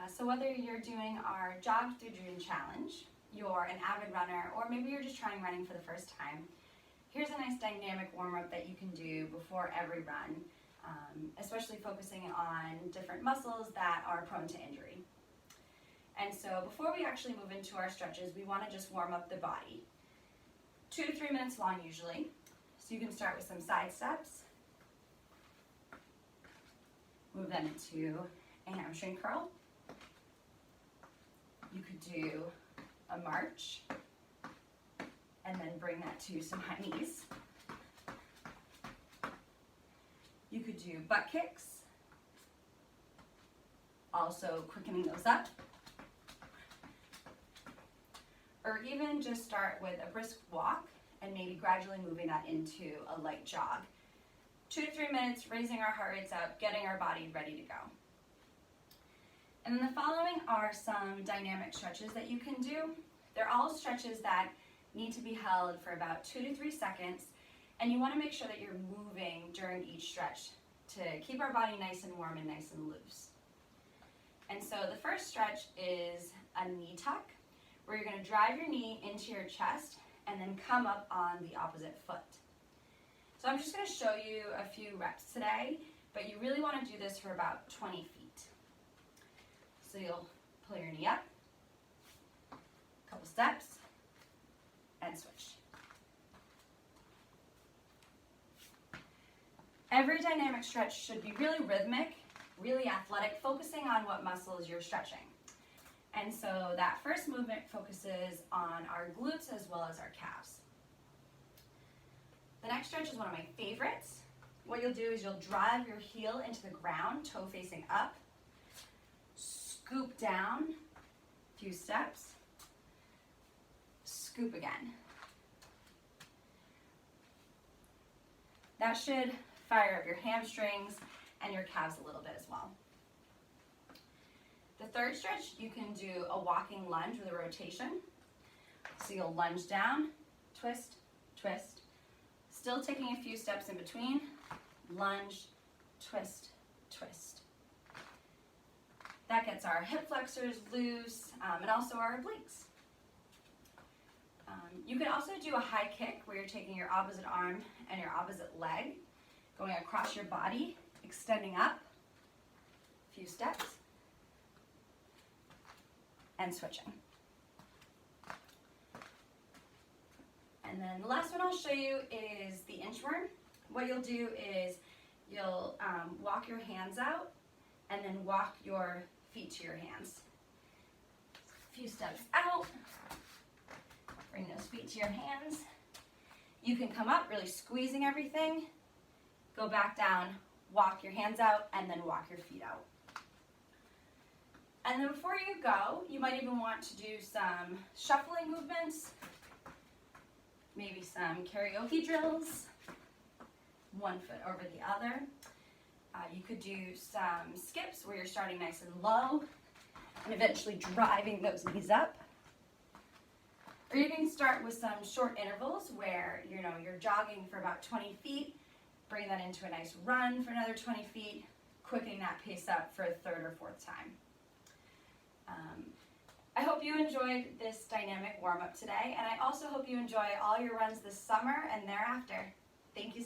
So whether you're doing our Jog Through June challenge, you're an avid runner, or maybe you're just trying running for the first time, here's a nice dynamic warm-up that you can do before every run, especially focusing on different muscles that are prone to injury. And so before we actually move into our stretches, we want to just warm up the body. 2 to 3 minutes long usually. So you can start with some side steps. Move then into a hamstring curl. You could do a march and then bring that to some high knees. You could do butt kicks, also quickening those up. Or even just start with a brisk walk and maybe gradually moving that into a light jog. 2 to 3 minutes, raising our heart rates up, getting our body ready to go. And then the following are some dynamic stretches that you can do. They're all stretches that need to be held for about 2 to 3 seconds, and you want to make sure that you're moving during each stretch to keep our body nice and warm and nice and loose. And so the first stretch is a knee tuck, where you're going to drive your knee into your chest and then come up on the opposite foot. So I'm just going to show you a few reps today, but you really want to do this for about 20 feet. So you'll pull your knee up, a couple steps, and switch. Every dynamic stretch should be really rhythmic, really athletic, focusing on what muscles you're stretching. And so that first movement focuses on our glutes as well as our calves. The next stretch is one of my favorites. What you'll do is you'll drive your heel into the ground, toe facing up, scoop down, a few steps, scoop again. That should fire up your hamstrings and your calves a little bit as well. The third stretch, you can do a walking lunge with a rotation. So you'll lunge down, twist, twist, still taking a few steps in between, lunge, twist, twist. That gets our hip flexors loose and also our obliques. You can also do a high kick where you're taking your opposite arm and your opposite leg, going across your body, extending up, a few steps, and switching. And then the last one I'll show you is the inchworm. What you'll do is you'll walk your hands out and then walk your feet to your hands. A few steps out, bring those feet to your hands. You can come up, really squeezing everything, go back down, walk your hands out, and then walk your feet out. And then before you go, you might even want to do some shuffling movements, maybe some karaoke drills, one foot over the other. You could do some skips where you're starting nice and low and eventually driving those knees up. Or you can start with some short intervals where you're jogging for about 20 feet, bring that into a nice run for another 20 feet, quickening that pace up for a third or fourth time. I hope you enjoyed this dynamic warm-up today, and I also hope you enjoy all your runs this summer and thereafter. Thank you so much.